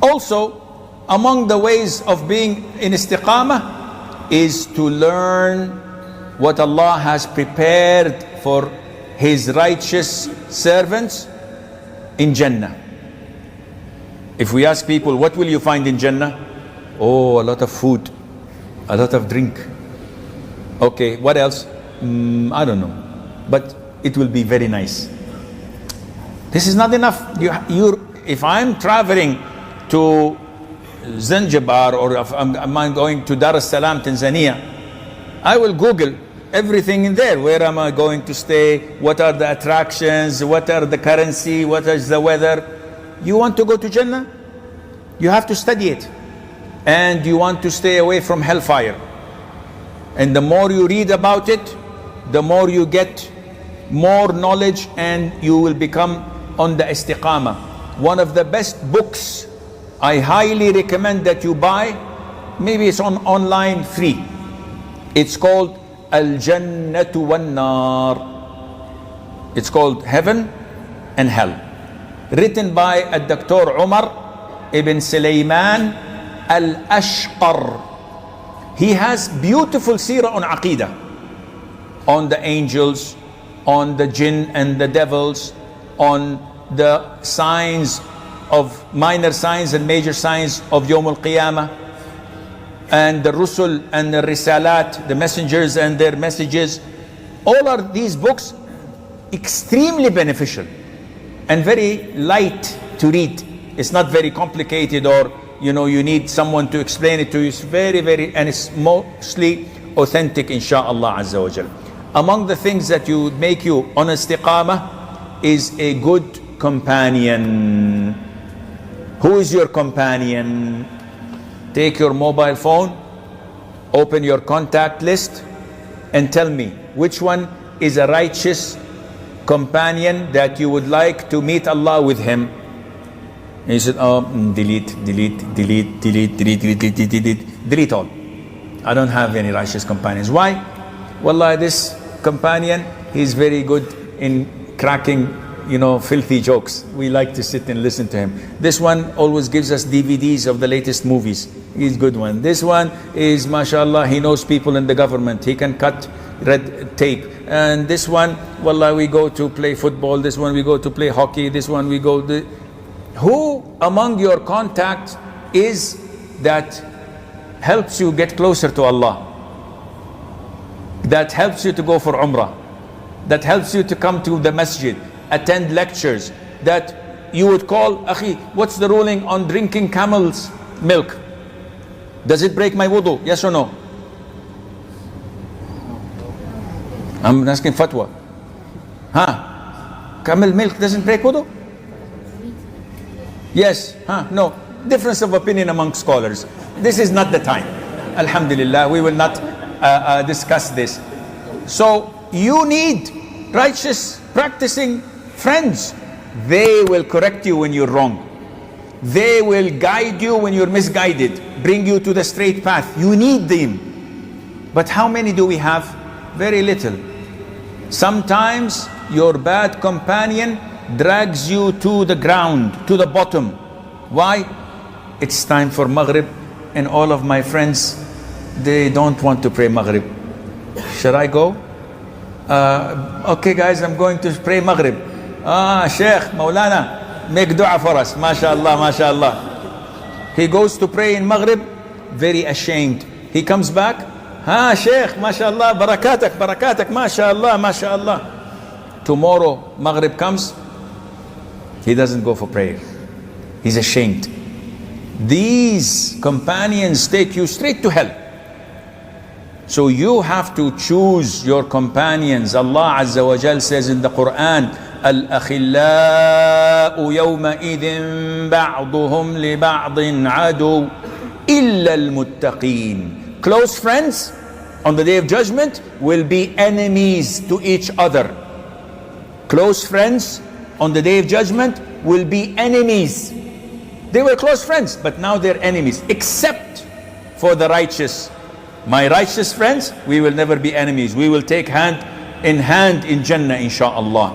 Also, among the ways of being in istiqamah is to learn what Allah has prepared for His righteous servants in Jannah. If we ask people, what will you find in Jannah? Oh, a lot of food, a lot of drink. Okay, what else? I don't know. But it will be very nice. This is not enough. If I'm traveling to Zanzibar, or if I'm going to Dar es Salaam, Tanzania, I will Google everything in there. Where am I going to stay? What are the attractions? What are the currency? What is the weather? You want to go to Jannah? You have to study it. And you want to stay away from hellfire. And the more you read about it, the more you get more knowledge, and you will become on the istiqamah. One of the best books I highly recommend that you buy, maybe it's on online free. It's called Al-Jannatu Wan-Nar. It's called Heaven and Hell. Written by Dr. Umar ibn Sulaiman Al-Ashqar. He has beautiful seerah on Aqidah, on the angels, on the jinn and the devils, on the signs of minor signs and major signs of Yawm al-Qiyamah, and the Rusul and the Risalat, the messengers and their messages. All are these books extremely beneficial and very light to read. It's not very complicated, or you need someone to explain it to you. It's very, and it's mostly authentic, insha'Allah Azza wa Jal. Among the things that would make you on istiqamah is a good companion. Who is your companion? Take your mobile phone, open your contact list, and tell me which one is a righteous companion that you would like to meet Allah with him. And he said, oh, delete all. I don't have any righteous companions. Why? Wallah, this companion, he's very good in cracking, filthy jokes. We like to sit and listen to him. This one always gives us DVDs of the latest movies. He's a good one. This one is, mashallah, he knows people in the government. He can cut red tape. And this one, wallah, we go to play football. This one we go to play hockey. This one we go to... Who among your contacts is that helps you get closer to Allah? That helps you to go for Umrah? That helps you to come to the masjid, attend lectures, that you would call, Akhi, what's the ruling on drinking camel's milk? Does it break my wudu? Yes or no? I'm asking fatwa. Camel milk doesn't break wudu? Yes, no. Difference of opinion among scholars. This is not the time. Alhamdulillah, we will not discuss this. So you need righteous, practicing friends. They will correct you when you're wrong. They will guide you when you're misguided, bring you to the straight path. You need them. But how many do we have? Very little. Sometimes your bad companion drags you to the ground, to the bottom. Why? It's time for Maghrib, and all of my friends, they don't want to pray Maghrib. Should I go? Okay guys, I'm going to pray Maghrib. Sheikh, Maulana, make dua for us. MashaAllah, MashaAllah. He goes to pray in Maghrib, very ashamed. He comes back, Sheikh, MashaAllah, barakatak, barakatak, MashaAllah, MashaAllah. Tomorrow, Maghrib comes, he doesn't go for prayer. He's ashamed. These companions take you straight to hell. So you have to choose your companions. Allah Azza wa Jal says in the Qur'an, Al-akhillau yawma'idhin ba'duhum li ba'din adu illa al-muttaqeen. Close friends on the day of judgment will be enemies to each other. Close friends on the day of judgment will be enemies. They were close friends, but now they're enemies, except for the righteous. My righteous friends, we will never be enemies. We will take hand in hand in Jannah, insha'Allah.